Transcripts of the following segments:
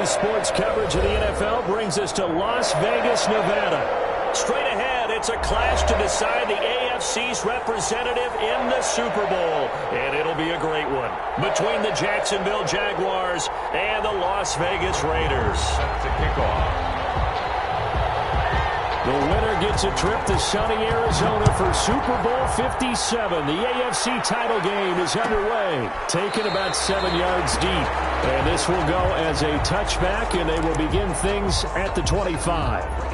Today's sports coverage of the NFL brings us to Las Vegas, Nevada. Straight ahead, it's a clash to decide the AFC's representative in the Super Bowl. And it'll be a great one between the Jacksonville Jaguars and the Las Vegas Raiders. Set to kick off. The winner gets a trip to sunny Arizona for Super Bowl 57. The AFC title game is underway, taken about 7 yards deep. And this will go as a touchback, and they will begin things at the 25.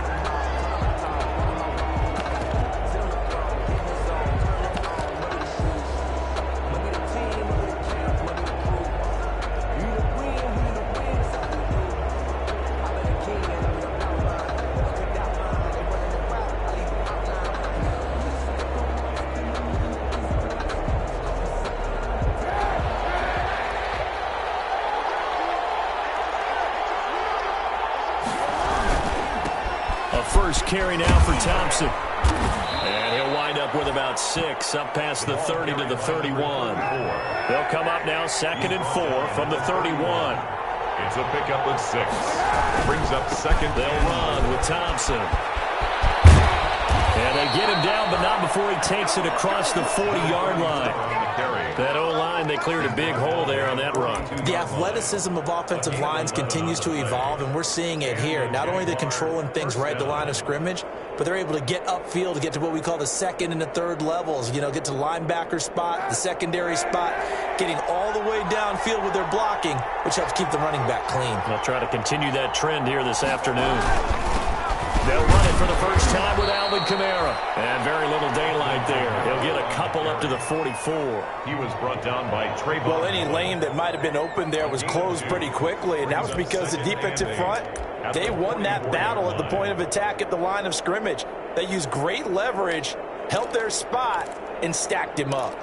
First carry now for Thompson. And he'll wind up with about 6 up past the 30 to the 31. They'll come up now 2nd and 4 from the 31. It's a pickup with 6. Brings up 2nd. They'll run with Thompson. And they get him down, but not before he takes it across the 40-yard line. That O-line, they cleared a big hole there on that run. The athleticism of offensive lines continues to evolve, and we're seeing it here. Not only are they controlling things right at the line of scrimmage, but they're able to get upfield to get to what we call the 2nd and the 3rd levels. You know, get to linebacker spot, the secondary spot, getting all the way downfield with their blocking, which helps keep the running back clean. They'll try to continue that trend here this afternoon. They'll run it for the first time with Alvin Kamara. And very little daylight there. He'll get a couple up to the 44. He was brought down by Trayvon. Well, any lane that might have been open there was closed pretty quickly, and that was because the defensive front, they won that battle at the point of attack at the line of scrimmage. They used great leverage, held their spot, and stacked him up.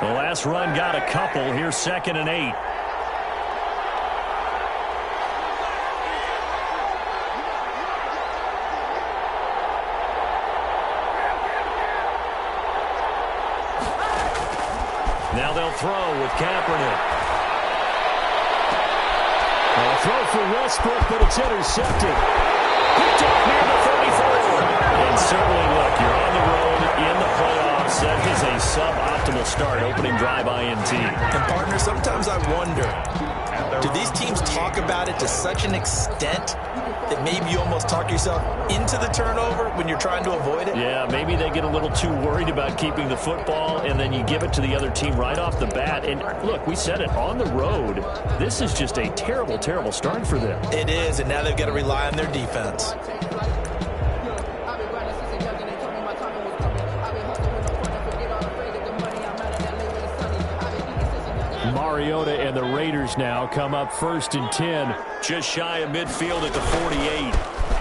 The last run got a couple. Here's 2nd and 8. Now they'll throw with Kaepernick. A throw for Westbrook, but it's intercepted. Picked up near the 34. And certainly, look, you're on the road in the playoffs. That is a suboptimal start, opening drive INT. And, partner, sometimes I wonder, do these teams talk about it to such an extent that maybe you almost talk yourself into the turnover when you're trying to avoid it? Yeah, maybe they get a little too worried about keeping the football, and then you give it to the other team right off the bat. And look, we said it, on the road, this is just a terrible, terrible start for them. It is, and now they've got to rely on their defense. Mariota and the Raiders now come up 1st and 10, just shy of midfield at the 48.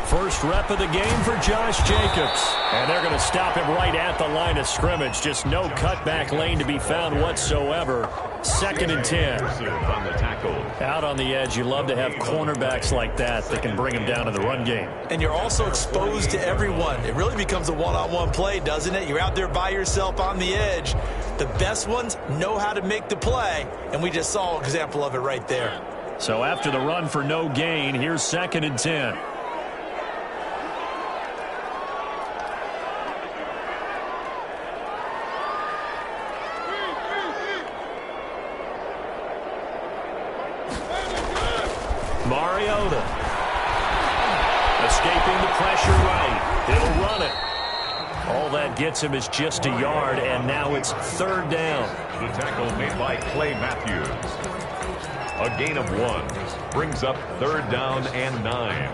First rep of the game for Josh Jacobs. And they're going to stop him right at the line of scrimmage. Just no cutback lane to be found whatsoever. 2nd and 10. On the tackle. Out on the edge, you love to have cornerbacks like that can bring him down in the run game. And you're also exposed to everyone. It really becomes a one-on-one play, doesn't it? You're out there by yourself on the edge. The best ones know how to make the play, and we just saw an example of it right there. So after the run for no gain, here's 2nd and 10. Mariota. Escaping the pressure right. He'll run it. All that gets him is just a yard, and now it's 3rd down. The tackle made by Clay Matthews. A gain of 1. Brings up 3rd down and 9.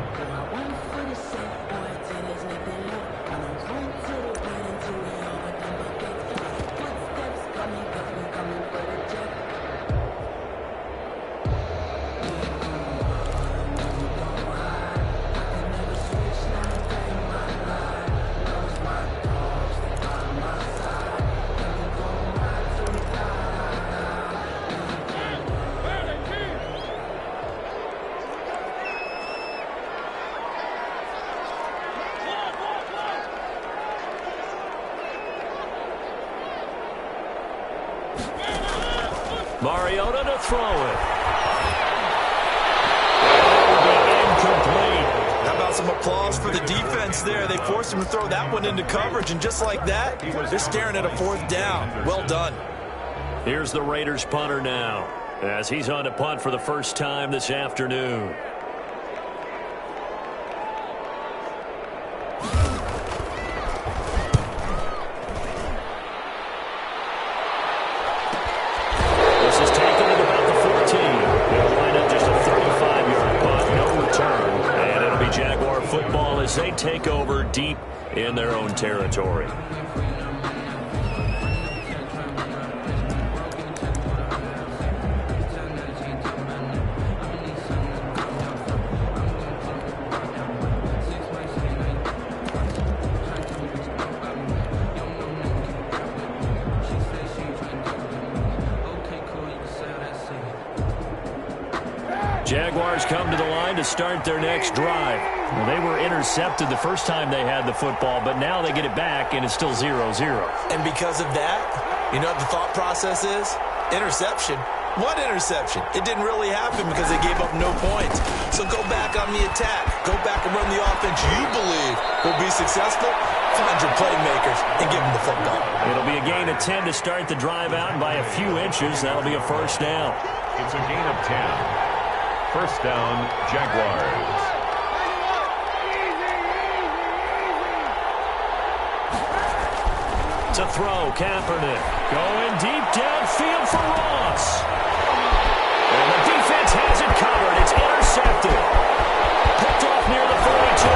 Mariota to throw it. Incomplete. How about some applause for the defense there? They forced him to throw that one into coverage, and just like that, they're staring at a 4th down. Well done. Here's the Raiders punter now, as he's on to punt for the first time this afternoon. This is taken at about the 14. They'll line up just a 35-yard punt, no return. And it'll be Jaguar football as they take over deep in their own territory. Jaguars come to the line to start their next drive. Well, they were intercepted the first time they had the football, but now they get it back, and it's still 0-0. And because of that, you know what the thought process is? Interception. What interception? It didn't really happen because they gave up no points. So go back on the attack. Go back and run the offense you believe will be successful. Find your playmakers and give them the football. It'll be a gain of 10 to start the drive out, and by a few inches, that'll be a first down. It's a gain of 10. First down, Jaguars. To throw, Kaepernick. Going deep downfield for Ross. And the defense has it covered. It's intercepted. Picked off near the 42.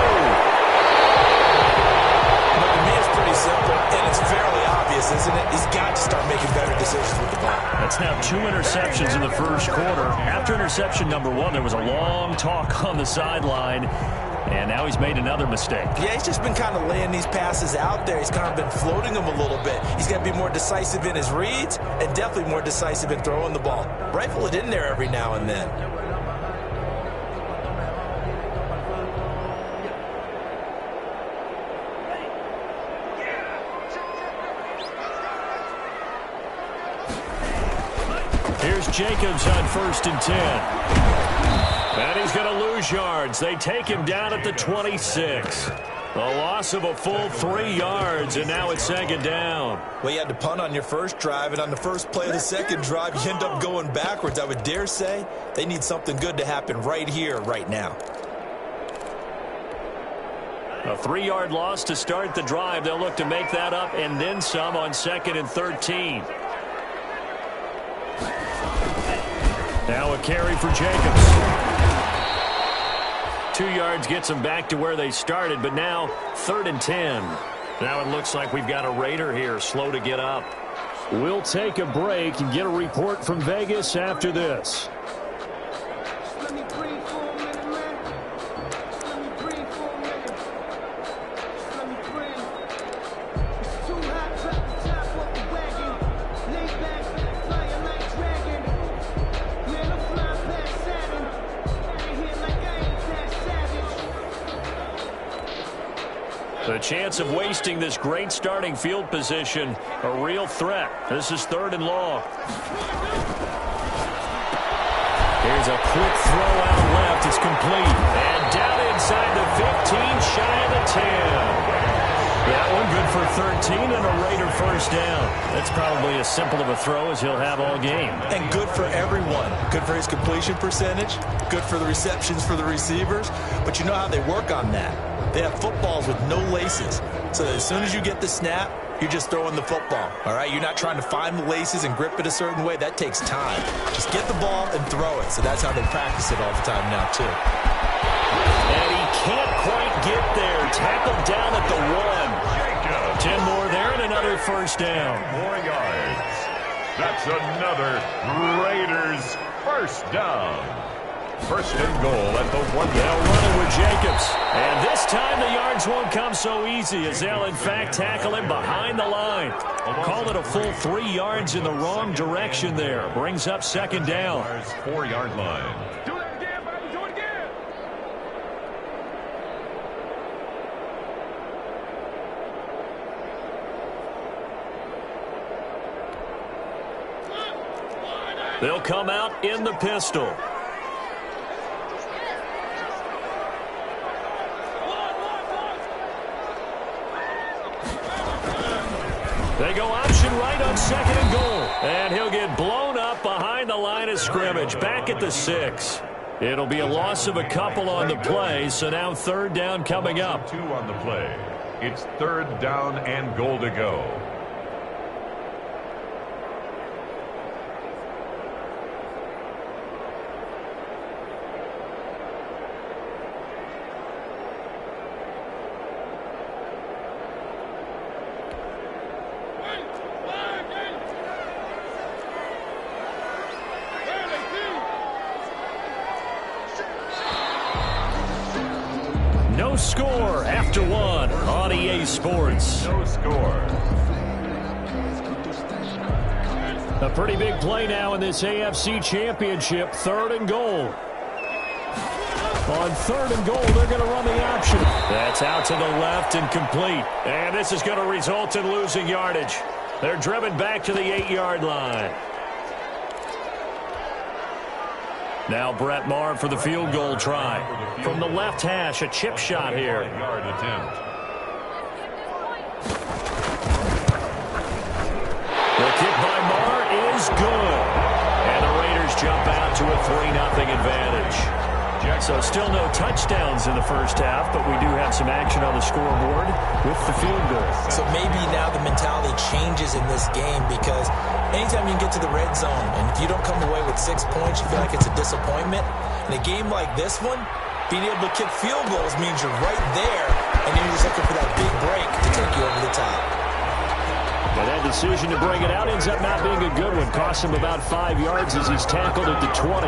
But to me, it's pretty simple, and it's fairly obvious, isn't it? He's got to start making better decisions with the ball. That's now 2 interceptions in the first quarter. After interception number 1, there was a long talk on the sideline, and now he's made another mistake. Yeah, he's just been kind of laying these passes out there. He's kind of been floating them a little bit. He's got to be more decisive in his reads and definitely more decisive in throwing the ball. Rifle it in there every now and then. Here's Jacobs on 1st and 10. And he's going to lose yards. They take him down at the 26. A loss of a full 3 yards, and now it's 2nd down. Well, you had to punt on your first drive, and on the first play of the second drive, you end up going backwards. I would dare say they need something good to happen right here, right now. A 3-yard loss to start the drive. They'll look to make that up and then some on 2nd and 13. Now a carry for Jacobs. 2 yards gets them back to where they started, but now 3rd and 10. Now it looks like we've got a Raider here, slow to get up. We'll take a break and get a report from Vegas after this. The chance of wasting this great starting field position, a real threat. This is 3rd and long. Here's a quick throw out left. It's complete. And down inside the 15, shy of the 10. That one good for 13 and a Raider first down. That's probably as simple of a throw as he'll have all game. And good for everyone. Good for his completion percentage. Good for the receptions for the receivers. But you know how they work on that. They have footballs with no laces. So as soon as you get the snap, you're just throwing the football. All right? You're not trying to find the laces and grip it a certain way. That takes time. Just get the ball and throw it. So that's how they practice it all the time now, too. And he can't quite get there. Tackled down at the 1. 10 more there and another first down. 4 yards. That's another Raiders first down. 1st and goal at the 1 yard. They'll run it with Jacobs. And this time the yards won't come so easy as they'll, in fact, tackle him behind the line. Call it a full 3 yards in the wrong direction there. Brings up 2nd down. 4-yard line. They'll come out in the pistol. They go option right on 2nd and goal. And he'll get blown up behind the line of scrimmage, back at the 6. It'll be a loss of a couple on the play, so now 3rd down coming up. 2 on the play. It's 3rd down and goal to go. No score after 1 on EA Sports. No score. A pretty big play now in this AFC Championship. 3rd and goal. On 3rd and goal, they're going to run the option. That's out to the left and complete. And this is going to result in losing yardage. They're driven back to the 8-yard line. Now Brett Maher for the field goal try. From the left hash, a chip shot here. Yard attempt. The kick by Maher is good. And the Raiders jump out to a 3-0 advantage. So still no touchdowns in the first half, but we do have some action on the scoreboard with the field goal. So maybe now the mentality changes in this game, because anytime you can get to the red zone, and if you don't come away with 6 points, you feel like it's a disappointment. In a game like this one, being able to kick field goals means you're right there, and then you're just looking for that big break to take you over the top. And that decision to bring it out ends up not being a good one. Costs him about 5 yards as he's tackled at the 20.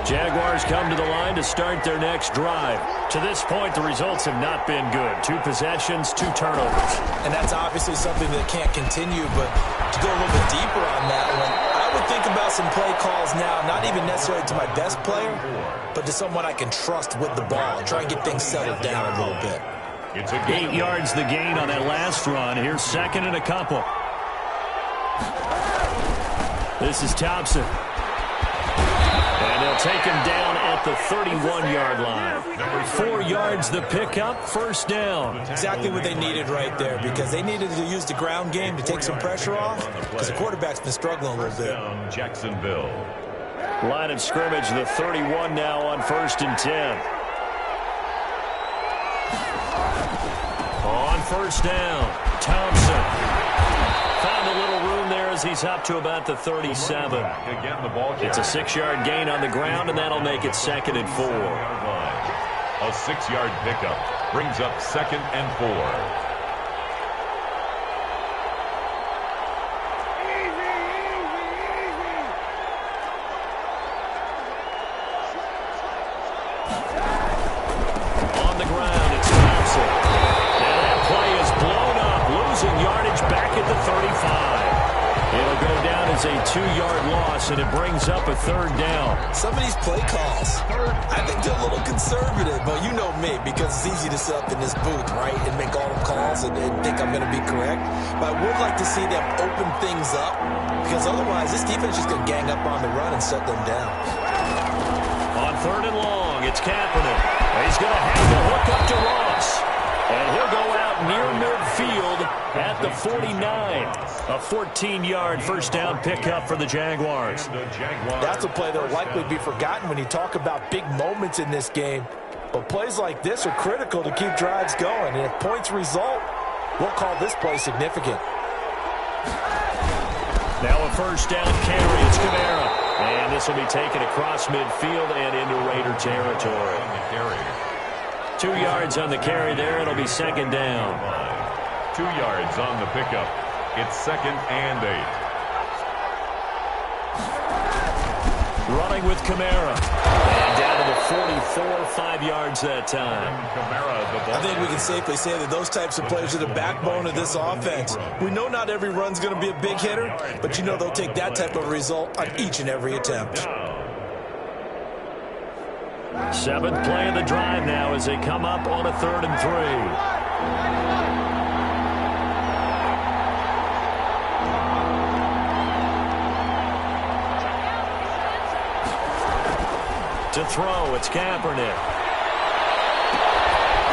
Jaguars come to the line to start their next drive. To this point, the results have not been good. 2 possessions, 2 turnovers. And that's obviously something that can't continue, but to go a little bit deeper on that one, I would think about some play calls now, not even necessarily to my best player, but to someone I can trust with the ball. Try and get things settled down a little bit. It's a 8 yards the gain on that last run. Here's 2nd and a couple. This is Thompson. And they'll take him down at the 31-yard line. 4 yards the pickup, 1st down. Exactly what they needed right there, because they needed to use the ground game to take some pressure off, because the quarterback's been struggling a little bit. Jacksonville. Line of scrimmage, the 31 now on 1st and 10. On 1st down, Thompson. Found a little room there as he's up to about the 37. Again, the ball It's a 6-yard gain on the ground, and that'll make it 2nd and 4. A 6-yard pickup brings up 2nd and 4. A 2-yard loss, and it brings up a 3rd down. Some of these play calls, I think they're a little conservative, but you know me, because it's easy to sit up in this booth, right, and make all the calls and think I'm going to be correct. But I would like to see them open things up, because otherwise this defense is just going to gang up on the run and shut them down. On 3rd and long, it's Kaepernick. He's going to have the hook up to Ross. And he'll go out near midfield at the 49. A 14-yard 1st down pickup for the Jaguars. That's a play that will likely be forgotten when you talk about big moments in this game. But plays like this are critical to keep drives going. And if points result, we'll call this play significant. Now a 1st down carry. It's Kamara. And this will be taken across midfield and into Raider territory. 2 yards on the carry there. It'll be 2nd down. 2 yards on the pickup. It's 2nd and 8. Running with Kamara. And down to the 44, 5 yards that time. I think we can safely say that those types of players are the backbone of this offense. We know not every run's going to be a big hitter, but you know they'll take that type of result on each and every attempt. 7th play of the drive now as they come up on a 3rd and 3. To throw, it's Kaepernick.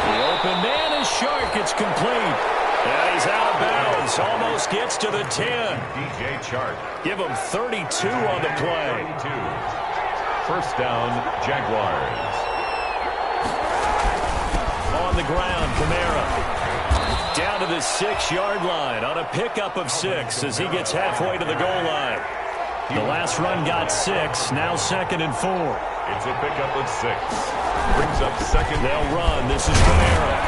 The open man is Shark. It's complete. And he's out of bounds. Almost gets to the 10. DJ Chark. Give him 32 on the play. 32. First down, Jaguars. On the ground, Kamara. Down to the 6-yard line on a pickup of 6 as he gets halfway to the goal line. The last run got 6, now 2nd and 4. It's a pickup of 6. Brings up 2nd. They'll run. This is Kamara.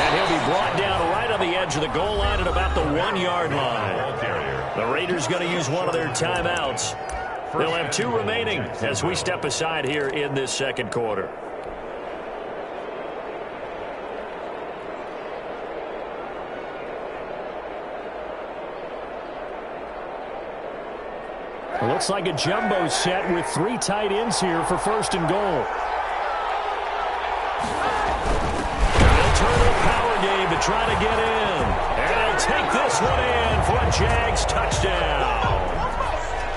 And he'll be brought down right on the edge of the goal line at about the 1-yard line. The Raiders going to use one of their timeouts. They'll have 2 remaining as we step aside here in this second quarter. It looks like a jumbo set with 3 tight ends here for 1st and goal. They'll turn the power game to try to get in. And they'll take this one in for a Jags touchdown.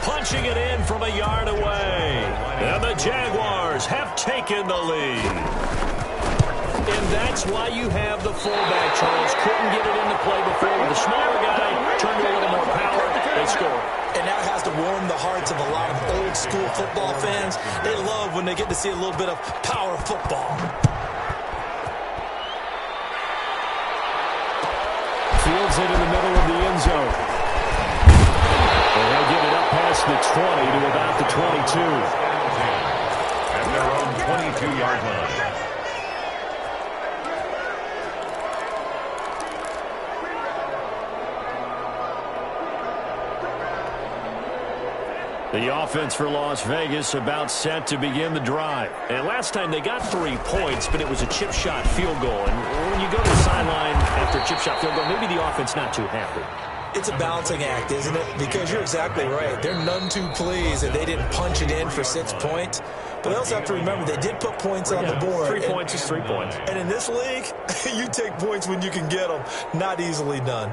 Punching it in from a yard away. And the Jaguars have taken the lead. And that's why you have the fullback, Charles. Couldn't get it into play before with the smaller guy. Turned to a little more power. They score. And that has to warm the hearts of a lot of old-school football fans. They love when they get to see a little bit of power football. Fields it in the middle of the end zone. And they'll get it up past the 20 to about the 22. At their own 22-yard line. The offense for Las Vegas about set to begin the drive. And last time they got 3 points, but it was a chip shot field goal. And when you go to the sideline after a chip shot field goal, maybe the offense not too happy. It's a balancing act, isn't it? Because you're exactly right. They're none too pleased that they didn't punch it in for 6 points. But they also have to remember they did put points on the board. 3 points is 3 points. And in this league, you take points when you can get them. Not easily done.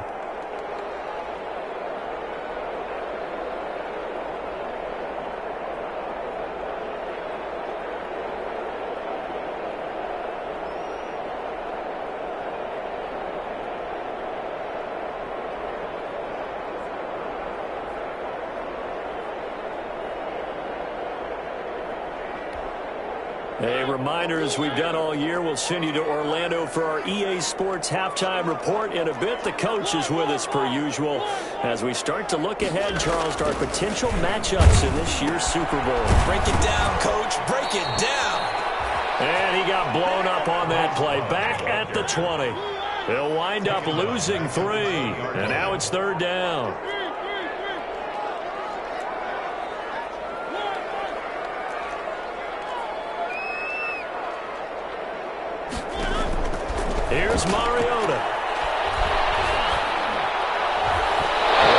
A reminder, as we've done all year, we'll send you to Orlando for our EA Sports halftime report in a bit. The coach is with us per usual as we start to look ahead, Charles, to our potential matchups in this year's Super Bowl. Break it down, Coach. Break it down. And he got blown up on that play. Back at the 20. They'll wind up losing 3. And now it's 3rd down. Here's Mariota.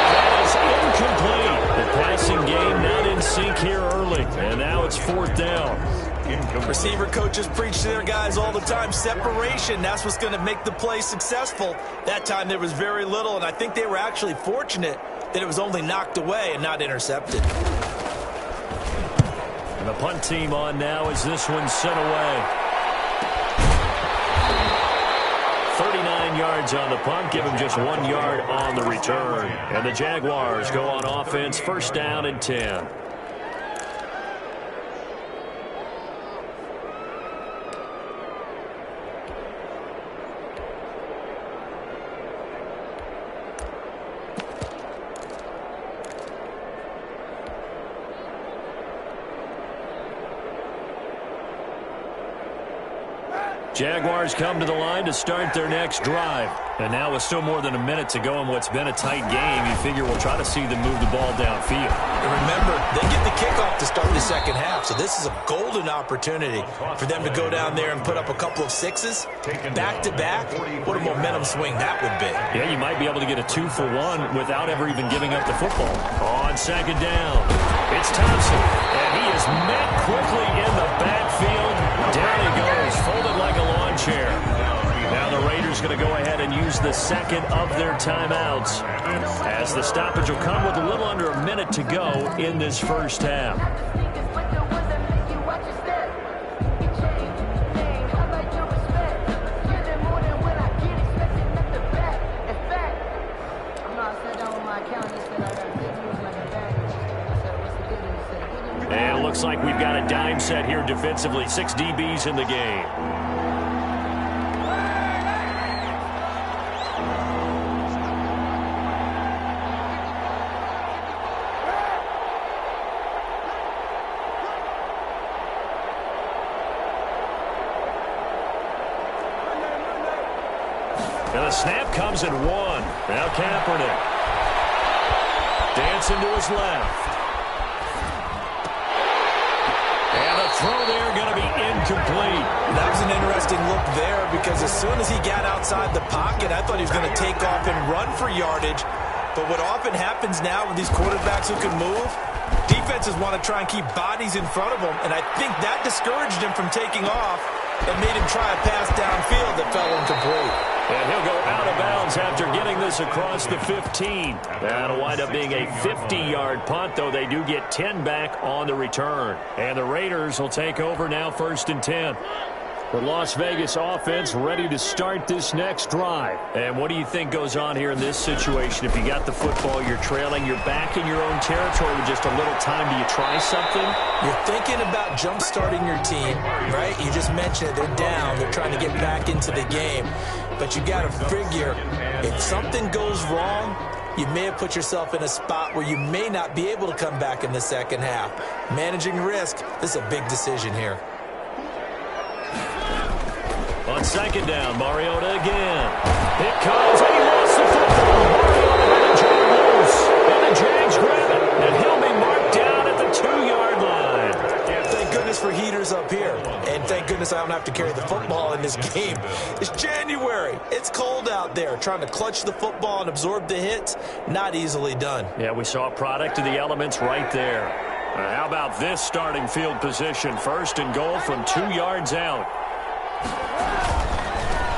That is incomplete. The passing game not in sync here early. And now it's 4th down. Receiver coaches preach to their guys all the time. Separation, that's what's going to make the play successful. That time there was very little, and I think they were actually fortunate that it was only knocked away and not intercepted. And the punt team on now as this one's sent away. 39 yards on the punt, give him just 1 yard on the return. And the Jaguars go on offense, 1st down and 10. Jaguars come to the line to start their next drive. And now with still more than a minute to go in what's been a tight game, you figure we'll try to see them move the ball downfield. And remember, they get the kickoff to start the second half, so this is a golden opportunity for them to go down there and put up a couple of 6s back-to-back. What a momentum swing that would be. Yeah, you might be able to get a 2-for-1 without ever even giving up the football. On 2nd down, it's Thompson, and he is met quickly in the backfield. Down he goes, folded like a lawn chair. Now the Raiders going to go ahead and use the 2nd of their timeouts as the stoppage will come with a little under a minute to go in this 1st half. think we've got a dime set here defensively. 6 DBs in the game. And the snap comes at 1. Now Kaepernick. Dancing to his left. And the throw there going to be incomplete. That was an interesting look there because as soon as he got outside the pocket, I thought he was going to take off and run for yardage. But what often happens now with these quarterbacks who can move, defenses want to try and keep bodies in front of them. And I think that discouraged him from taking off and made him try a pass downfield that fell incomplete. And he'll go out of bounds after getting this across the 15. That'll wind up being a 50-yard punt, though they do get 10 back on the return. And the Raiders will take over now 1st and 10. The Las Vegas offense ready to start this next drive. And what do you think goes on here in this situation? If you got the football, you're trailing, you're back in your own territory with just a little time. Do you try something? You're thinking about jump-starting your team, right? You just mentioned it. They're down. They're trying to get back into the game. But you got to figure, if something goes wrong, you may have put yourself in a spot where you may not be able to come back in the second half. Managing risk, this is a big decision here. On 2nd down, Mariota again. It comes, and he lost the football. Mariota had a jam loose. And the Jags grab it. And he'll be marked down at the 2-yard line. Thank goodness for heaters up here. And thank goodness I don't have to carry the football in this game. It's January. It's cold out there. Trying to clutch the football and absorb the hits, not easily done. Yeah, we saw a product of the elements right there. How about this starting field position? 1st and goal from 2 yards out.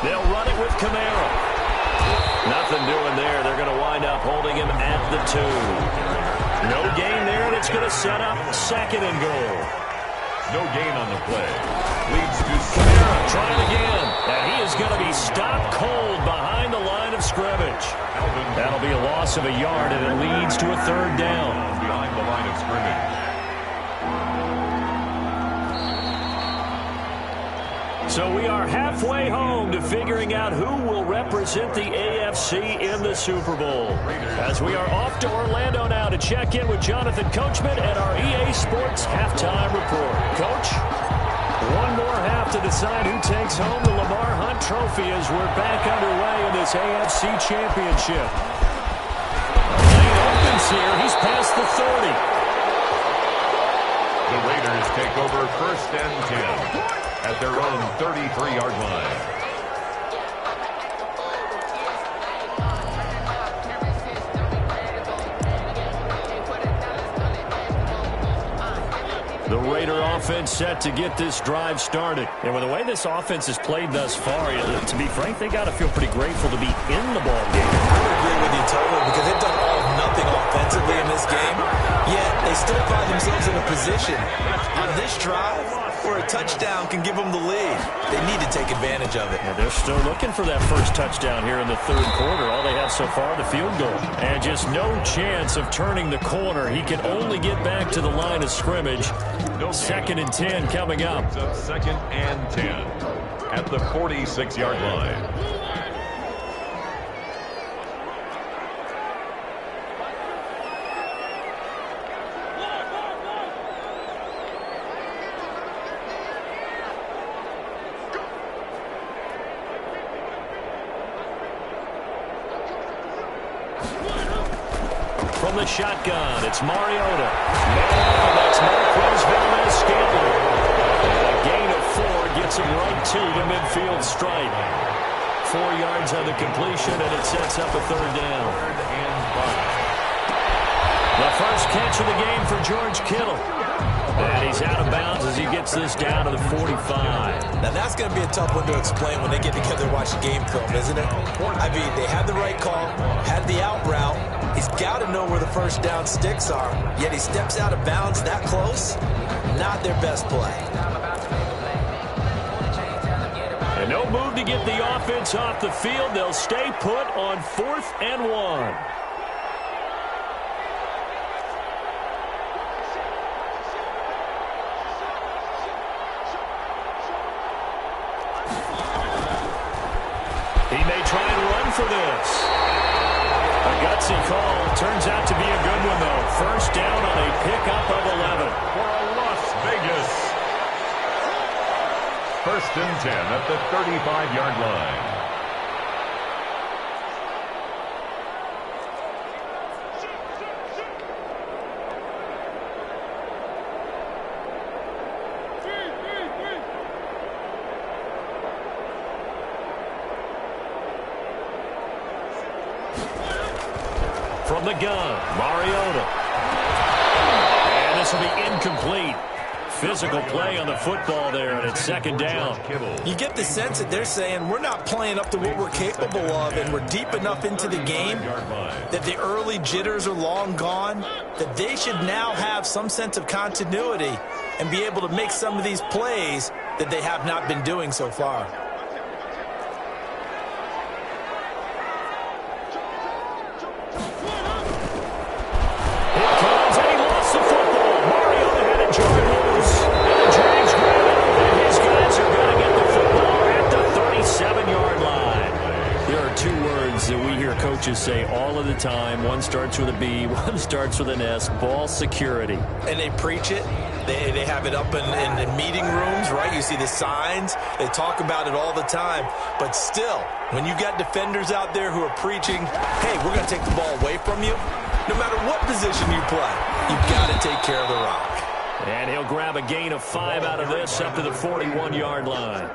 They'll run it with Camaro. Nothing doing there. They're going to wind up holding him at the 2. No gain there, and it's going to set up 2nd and goal. No gain on the play. Leads to Camaro trying again. And he is going to be stopped cold behind the line of scrimmage. That'll be a loss of a yard, and it leads to a 3rd down. Behind the line of scrimmage. So we are halfway home to figuring out who will represent the AFC in the Super Bowl. As we are off to Orlando now to check in with Jonathan Coachman and our EA Sports Halftime Report. Coach, one more half to decide who takes home the Lamar Hunt Trophy as we're back underway in this AFC Championship. Lane opens here. He's past the 30. The Raiders take over 1st and 10. At their own 33-yard line. The Raider offense set to get this drive started. And with the way this offense has played thus far, to be frank, they got to feel pretty grateful to be in the ball game. I would agree with you totally because they've done all of nothing offensively in this game, yet they still find themselves in a position on this drive where a touchdown can give them the lead. They need to take advantage of it. Yeah, they're still looking for that first touchdown here in the 3rd quarter. All they have so far, the field goal. And just no chance of turning the corner. He can only get back to the line of scrimmage. 2nd and 10 coming up. 2nd and 10 at the 46-yard line. From the shotgun, it's Mariota. Man, that's Marquez Valdez-Scantling. And a gain of 4 gets him right to the midfield stripe. 4 yards on the completion, and it sets up a 3rd down. The first catch of the game for George Kittle. And he's out of bounds as he gets this down to the 45. Now, that's going to be a tough one to explain when they get together and watch the game film, isn't it? I mean, they had the right call, had the out route. He's got to know where the first down sticks are, yet he steps out of bounds that close. Not their best play. And no move to get the offense off the field. They'll stay put on 4th and 1. He may try and run for this. A gutsy call. Turns out to be a good one, though. First down on a pickup of 11. For Las Vegas. First and 10 at the 35-yard line. From the gun, Mariota. And this will be incomplete. Physical play on the football there, and it's second down. You get the sense that they're saying we're not playing up to what we're capable of, and we're deep enough into the game that the early jitters are long gone, that they should now have some sense of continuity and be able to make some of these plays that they have not been doing so far. Coaches say all of the time, one starts with a B, one starts with an S, ball security. And they preach it. They have it up in meeting rooms, right? You see the signs. They talk about it all the time. But still, when you got defenders out there who are preaching, hey, we're going to take the ball away from you, no matter what position you play, you've got to take care of the rock. And he'll grab a gain of 5 out of this up to the 41-yard line.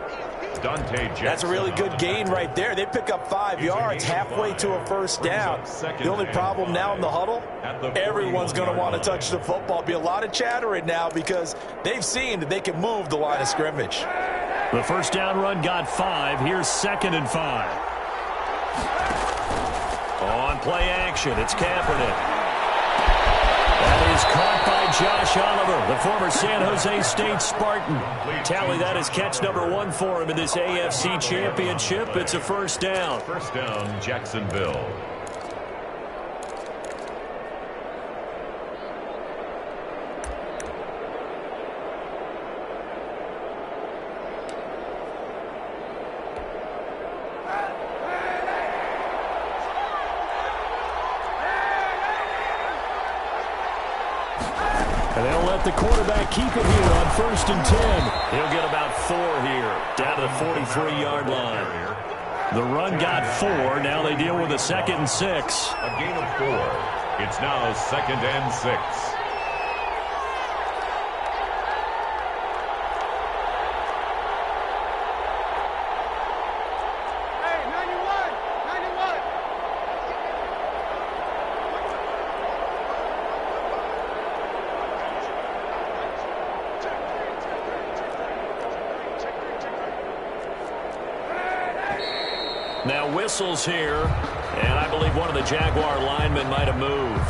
That's a really good gain right there. They pick up 5 yards halfway to a first down. The only problem now in the huddle, everyone's going to want to touch the football. Be a lot of chattering now because they've seen that they can move the line of scrimmage. The first down run got 5. Here's 2nd and 5. On play action, it's Kaepernick. That is caught by Josh Oliver, the former San Jose State Spartan. Tally that is catch number 1 for him in this AFC Championship. It's a first down. First down, Jacksonville. And they'll let the quarterback keep it here on 1st and 10. He'll get about 4 here, down to the 43-yard line. The run got 4. Now they deal with a 2nd and 6. A gain of 4. It's now 2nd and 6. Now whistles here, and I believe one of the Jaguar linemen might have moved.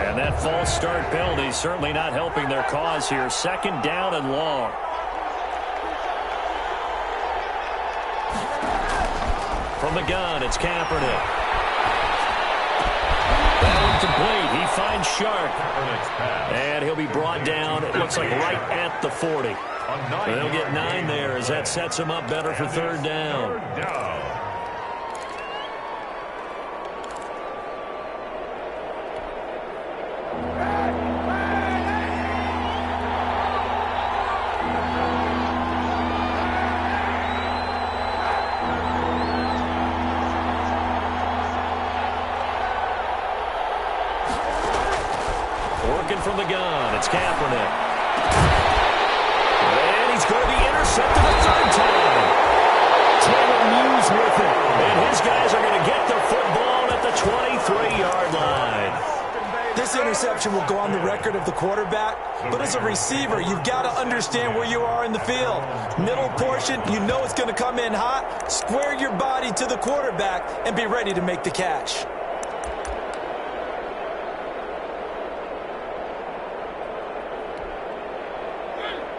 And that false start penalty certainly not helping their cause here. 2nd down and long. From the gun, it's Kaepernick. That one complete. He finds Sharp. And he'll be brought down, it looks like right at the 40. They'll get 9 there as that sets him up better for 3rd down. From the gun, it's Kaepernick. And he's going to be intercepted a 3rd time. Taylor Muse with it. And his guys are going to get the football at the 23-yard line. This interception will go on the record of the quarterback, but as a receiver, you've got to understand where you are in the field. Middle portion, you know it's going to come in hot. Square your body to the quarterback and be ready to make the catch.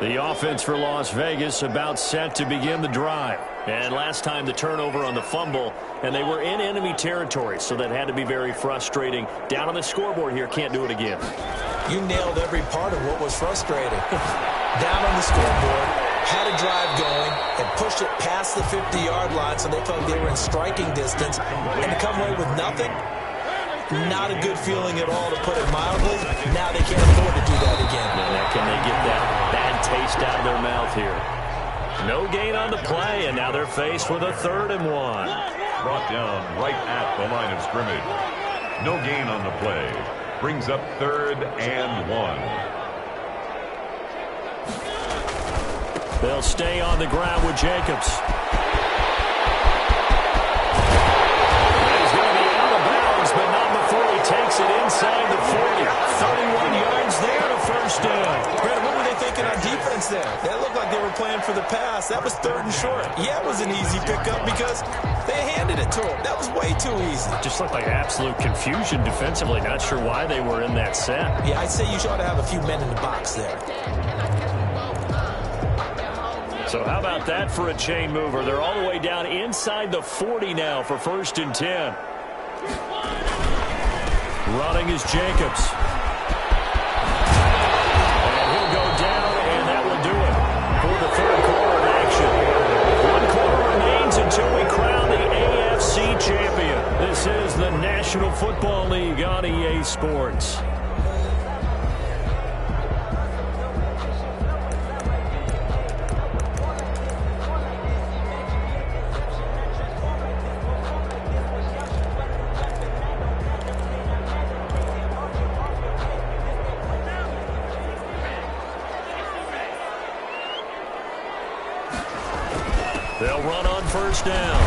The offense for Las Vegas about set to begin the drive. And last time the turnover on the fumble, and they were in enemy territory, so that had to be very frustrating. Down on the scoreboard here, can't do it again. You nailed every part of what was frustrating. Down on the scoreboard, had a drive going, and pushed it past the 50-yard line, so they felt they were in striking distance, and to come away with nothing, not a good feeling at all, to put it mildly. Now they can't afford to do that again. Now can they get that bad taste out of their mouth here? No gain on the play, and now they're faced with a 3rd and 1. Brought down right at the line of scrimmage. No gain on the play. Brings up 3rd and 1. They'll stay on the ground with Jacobs. He's going to be out of bounds, but not before he takes it inside the 40. 31 yards there to first down. Brandon, what were they thinking on defense there? That looked like they were playing for the pass. That was 3rd and short. Yeah, it was an easy pickup because they handed it to him. That was way too easy. Just looked like absolute confusion defensively. Not sure why they were in that set. Yeah, I'd say you ought to have a few men in the box there. So how about that for a chain mover? They're all the way down inside the 40 now for 1st and 10. Running is Jacobs. And he'll go down, and that will do it for the 3rd quarter of action. 1 quarter remains until we crown the AFC champion. This is the National Football League on EA Sports. They'll run on 1st down.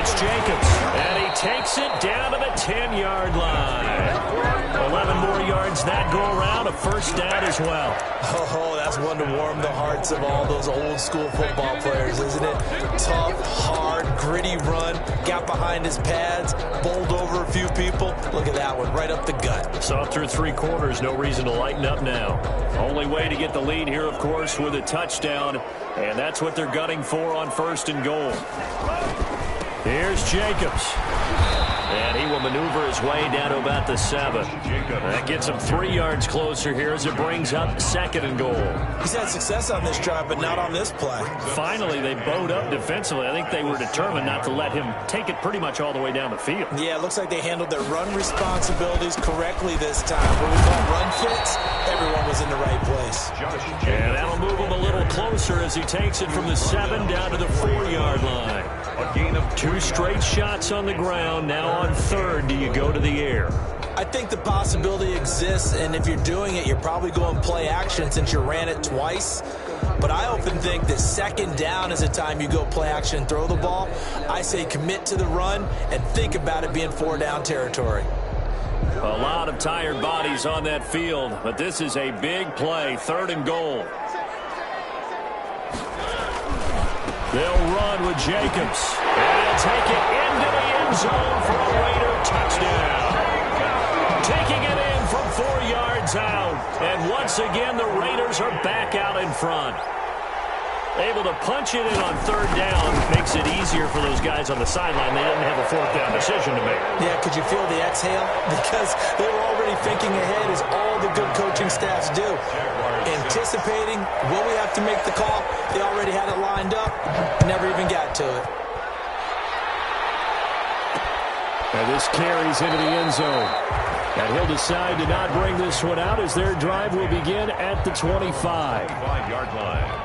It's Jacobs, and he takes it down to the 10-yard line. 11 more yards that go around, a 1st down as well. Oh, that's one to warm the hearts of all those old-school football players, isn't it? Tough, hard, gritty run, got behind his pads, bowled over a few people. Look at that one, right up the gut. Saw through 3 quarters, no reason to lighten up now. Only way to get the lead here, of course, with a touchdown, and that's what they're gunning for on 1st and goal. Here's Jacobs. And he will maneuver his way down to about the 7. That gets him 3 yards closer here as it brings up 2nd and goal. He's had success on this drive, but not on this play. Finally, they bowed up defensively. I think they were determined not to let him take it pretty much all the way down the field. Yeah, it looks like they handled their run responsibilities correctly this time. What we call run fits, everyone was in the right place. And that'll move him a little closer as he takes it from the 7 down to the 4-yard line. A gain of 2 straight shots on the ground. Now on 3rd, do you go to the air? I think the possibility exists, and if you're doing it, you're probably going play action since you ran it twice. But I often think that 2nd down is the time you go play action and throw the ball. I say commit to the run and think about it being 4-down territory. A lot of tired bodies on that field, but this is a big play, 3rd and goal. They'll run with Jacobs, and he'll take it into the end zone for a Raider touchdown. Taking it in from 4 yards out, and once again the Raiders are back out in front. Able to punch it in on 3rd down makes it easier for those guys on the sideline. They didn't have a 4th down decision to make. Yeah, could you feel the exhale? Because they were already thinking ahead, as all the good coaching staffs do. Anticipating, will we have to make the call? They already had it lined up, never even got to it. And this carries into the end zone. And he'll decide to not bring this one out as their drive will begin at the 25. 5-yard line.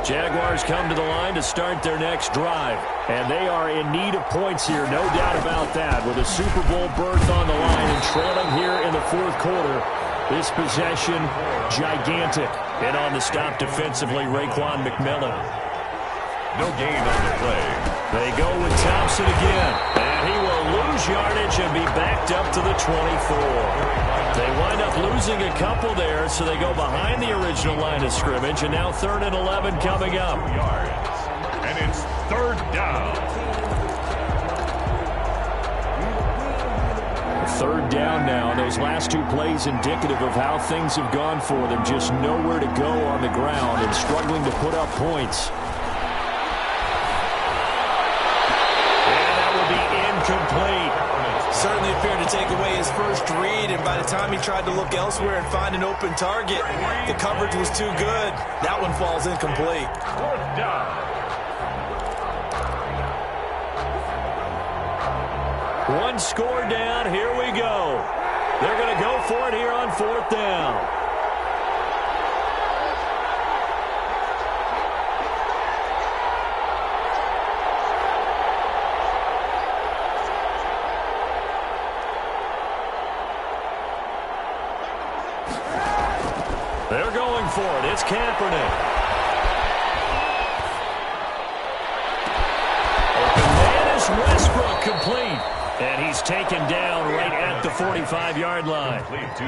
Jaguars come to the line to start their next drive. And they are in need of points here, no doubt about that. With a Super Bowl berth on the line and trailing here in the 4th quarter. This possession, gigantic. And on the stop defensively, Raekwon McMillan. No gain on the play. They go with Thompson again. And he will lose yardage and be backed up to the 24. They wind up losing a couple there, so they go behind the original line of scrimmage. And now 3rd and 11 coming up. And it's 3rd down. Third down now. Those last two plays indicative of how things have gone for them. Just nowhere to go on the ground and struggling to put up points. And that will be incomplete. Certainly appeared to take away his first read, and by the time he tried to look elsewhere and find an open target, the coverage was too good. That one falls incomplete. Fourth down. One score down. Here we go. They're going to go for it here on fourth down. They're going for it. It's Kaepernick. Open man is Westbrook, complete. And he's taken down right at the 45-yard line.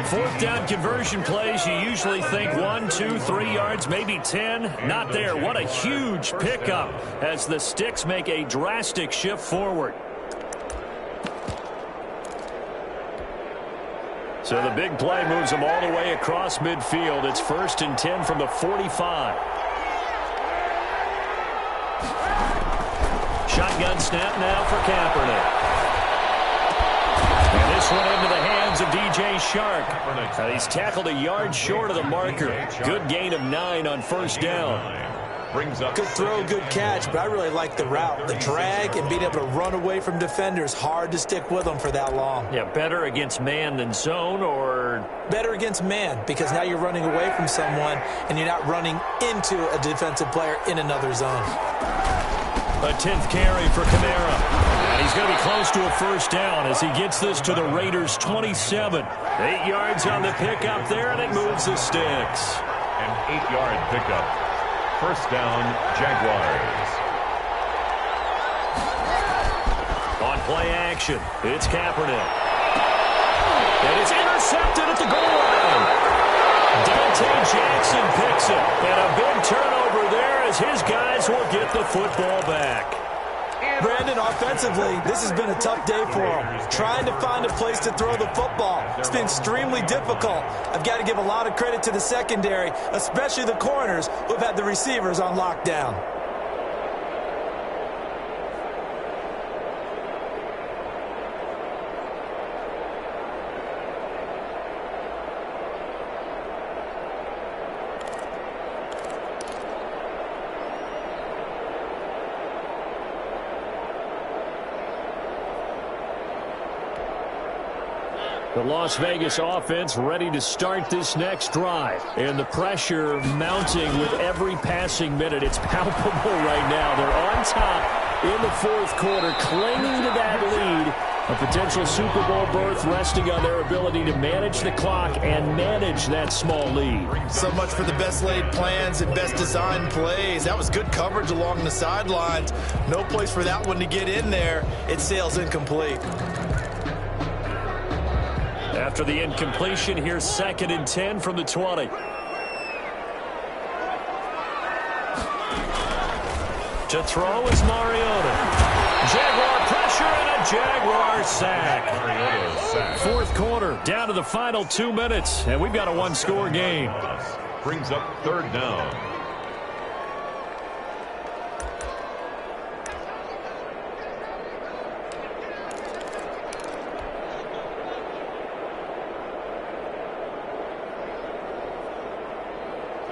Fourth down conversion plays, you usually think 1, 2, 3 yards, maybe 10. Not there. What a huge pickup as the Sticks make a drastic shift forward. So the big play moves them all the way across midfield. It's 1st and 10 from the 45. Shotgun snap now for Kaepernick. And this one into the hands of DJ Shark. He's tackled a yard short of the marker. Good gain of 9 on first down. Good throw, good catch, but I really like the route. The drag and being able to run away from defenders. Hard to stick with them for that long. Yeah, better against man than zone, or? Better against man, because now you're running away from someone and you're not running into a defensive player in another zone. A 10th carry for Kamara. And he's going to be close to a first down as he gets this to the Raiders' 27. 8 yards on the pickup there, and it moves the Sticks. An 8-yard pickup. First down, Jaguars. On play action, it's Kaepernick. And it's intercepted at the goal line. Dante Jackson picks it. And a big turnover there as his guys will get the football back. Brandon, offensively, this has been a tough day for him. Trying to find a place to throw the football. It's been extremely difficult. I've got to give a lot of credit to the secondary, especially the corners who've had the receivers on lockdown. The Las Vegas offense ready to start this next drive. And the pressure mounting with every passing minute. It's palpable right now. They're on top in the fourth quarter, clinging to that lead. A potential Super Bowl berth resting on their ability to manage the clock and manage that small lead. So much for the best laid plans and best designed plays. That was good coverage along the sidelines. No place for that one to get in there. It sails incomplete. After the incompletion, here's 2nd and 10 from the 20. To throw is Mariota. Jaguar pressure and a Jaguar sack. Fourth quarter, down to the final 2 minutes, and we've got a one-score game. Brings up third down.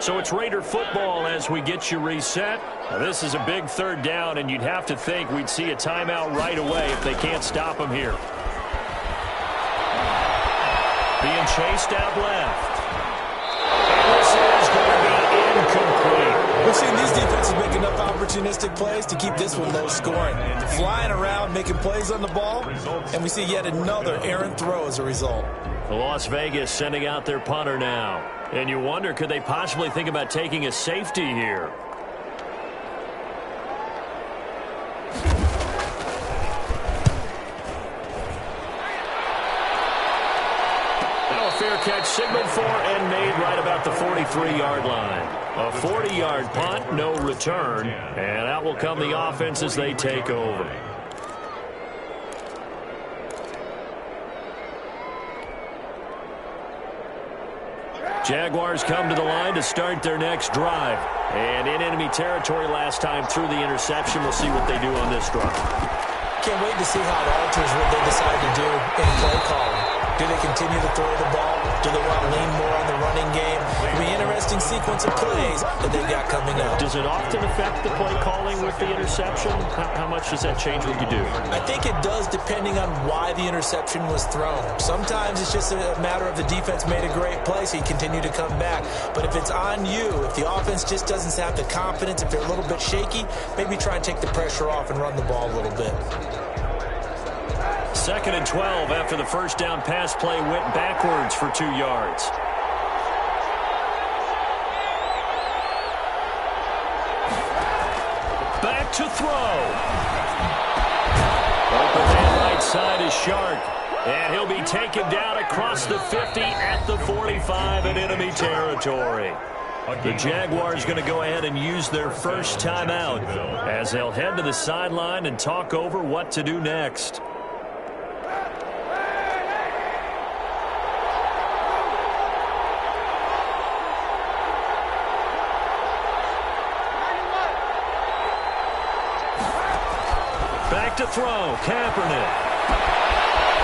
So it's Raider football as we get you reset. Now this is a big third down, and you'd have to think we'd see a timeout right away if they can't stop them here. Being chased out left. And this is going to be incomplete. We've seen these defenses make enough opportunistic plays to keep this one low scoring. Flying around, making plays on the ball, and we see yet another errant throw as a result. Las Vegas sending out their punter now. And you wonder, could they possibly think about taking a safety here? Now a fair catch signaled for and made right about the 43-yard line. A 40-yard punt, no return. And out will come the offense as they take over. Jaguars come to the line to start their next drive. And in enemy territory last time through the interception. We'll see what they do on this drive. Can't wait to see how it alters what they decide to do in play calling. Do they continue to throw the ball? Do they want to lean more on the running game? It'll be an interesting sequence of plays that they've got coming up. Does it often affect the play calling with the interception? How much does that change what you do? I think it does, depending on why the interception was thrown. Sometimes it's just a matter of the defense made a great play, so you continue to come back. But if it's on you, if the offense just doesn't have the confidence, if they're a little bit shaky, maybe try and take the pressure off and run the ball a little bit. 2nd and 12 after the first down pass play went backwards for 2 yards. Back to throw. Open man right side is Shark. And he'll be taken down across the 50 at the 45 in enemy territory. The Jaguars going to go ahead and use their first timeout as they'll head to the sideline and talk over what to do next. Back to throw, Kaepernick.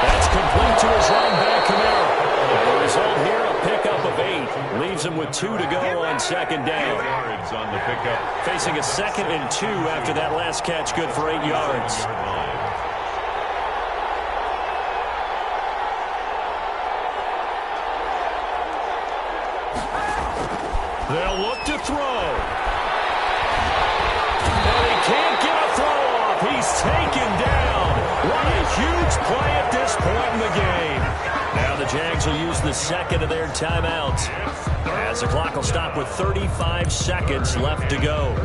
That's complete to his running back, Kamara. And the result here, a pickup of 8. Leaves him with 2 to go on 2nd down. Yards on the pickup. Facing a 2nd and 2 after that last catch, good for 8 yards. They'll look to throw. And he can't get a throw off. He's taken down. What a huge play at this point in the game. Now the Jags will use the 2nd of their timeouts as the clock will stop with 35 seconds left to go.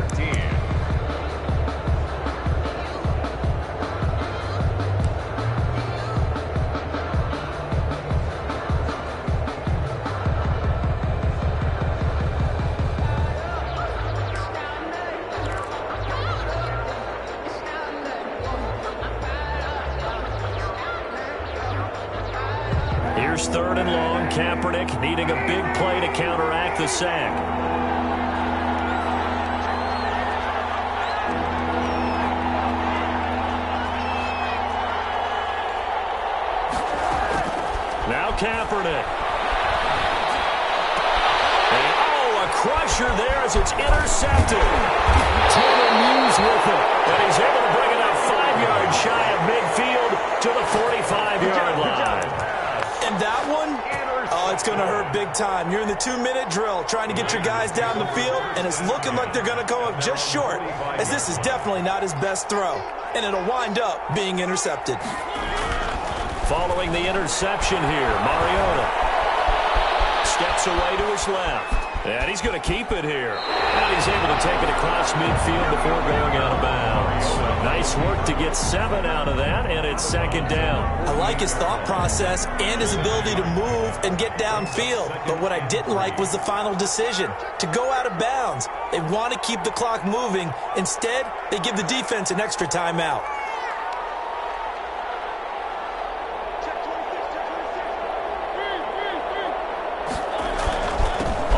Here's 3rd and long. Kaepernick needing a big play to counteract the sack. Now Kaepernick. And, a crusher there as it's intercepted. Taylor Muse with it. And he's able to bring it up 5 yards shy of midfield to the 45-yard line. And that one, it's going to hurt big time. You're in the 2-minute drill trying to get your guys down the field, and it's looking like they're going to come up just short, as this is definitely not his best throw, and it'll wind up being intercepted. Following the interception here, Mariota steps away to his left. And he's going to keep it here. And he's able to take it across midfield before going out of bounds. Nice work to get 7 out of that, and it's 2nd down. I like his thought process and his ability to move and get downfield. But what I didn't like was the final decision, to go out of bounds. They want to keep the clock moving. Instead, they give the defense an extra timeout.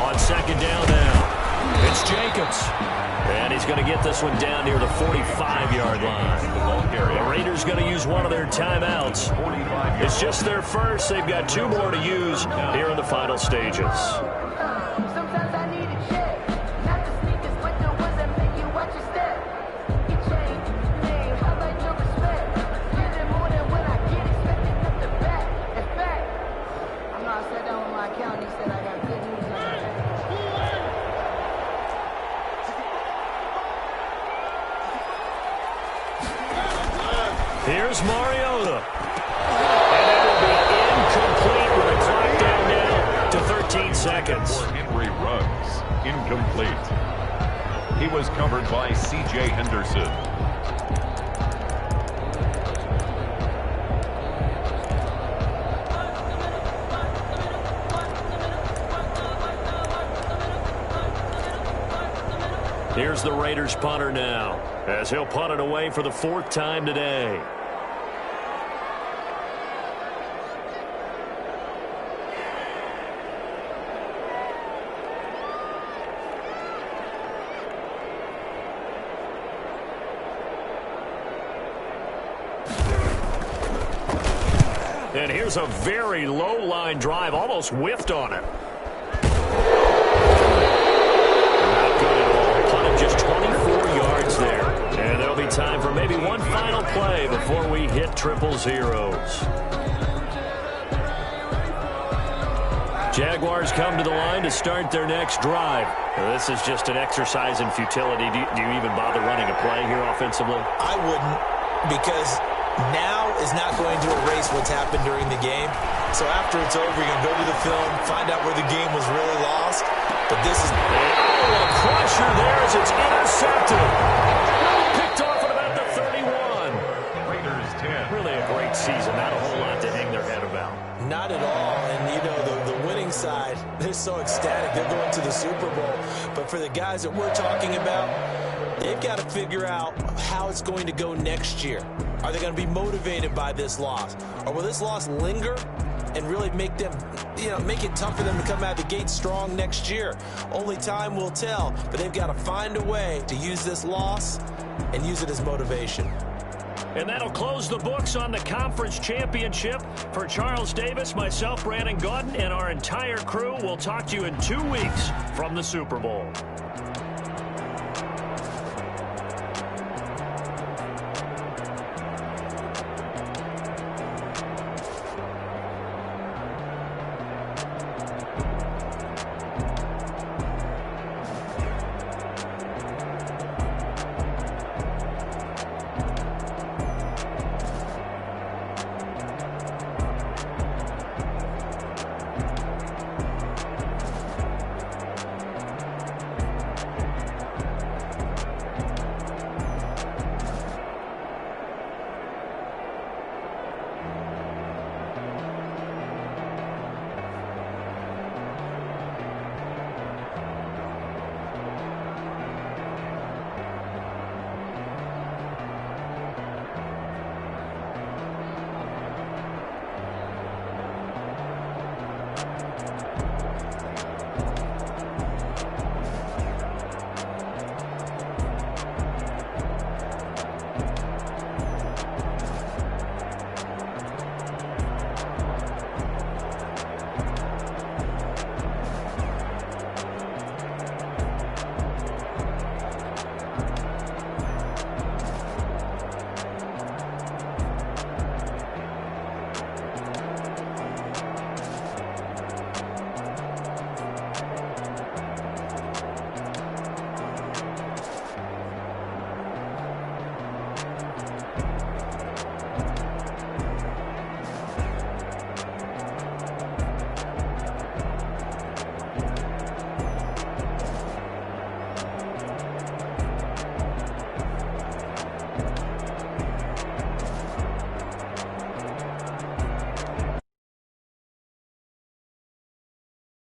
On 2nd down now, it's Jacobs. And he's going to get this one down near the 45-yard line. The Raiders going to use one of their timeouts. It's just their first. They've got 2 more to use here in the final stages. Here's Mariota. And that will be incomplete with a clock down now to 13 seconds. Henry Ruggs, incomplete. He was covered by C.J. Henderson. Here's the Raiders punter now, as he'll punt it away for the 4th time today. Here's a very low-line drive, almost whiffed on it. Not good at all. Punt of just 24 yards there. And there'll be time for maybe one final play before we hit triple zeros. Jaguars come to the line to start their next drive. Now, this is just an exercise in futility. Do you even bother running a play here offensively? I wouldn't, because now is not going to erase what's happened during the game. So after it's over, you're going to go to the film, find out where the game was really lost. But this is... Oh, a pressure there as it's intercepted. Picked off at about the 31. Raiders 10. Really a great season. Not a whole lot to hang their head about. Not at all. And, you know, the winning side, they're so ecstatic. They're going to the Super Bowl. But for the guys that we're talking about, they've got to figure out how it's going to go next year. Are they going to be motivated by this loss? Or will this loss linger and really make them, make it tough for them to come out of the gate strong next year? Only time will tell. But they've got to find a way to use this loss and use it as motivation. And that'll close the books on the conference championship. For Charles Davis, myself, Brandon Gaudin, and our entire crew, we'll talk to you in 2 weeks from the Super Bowl.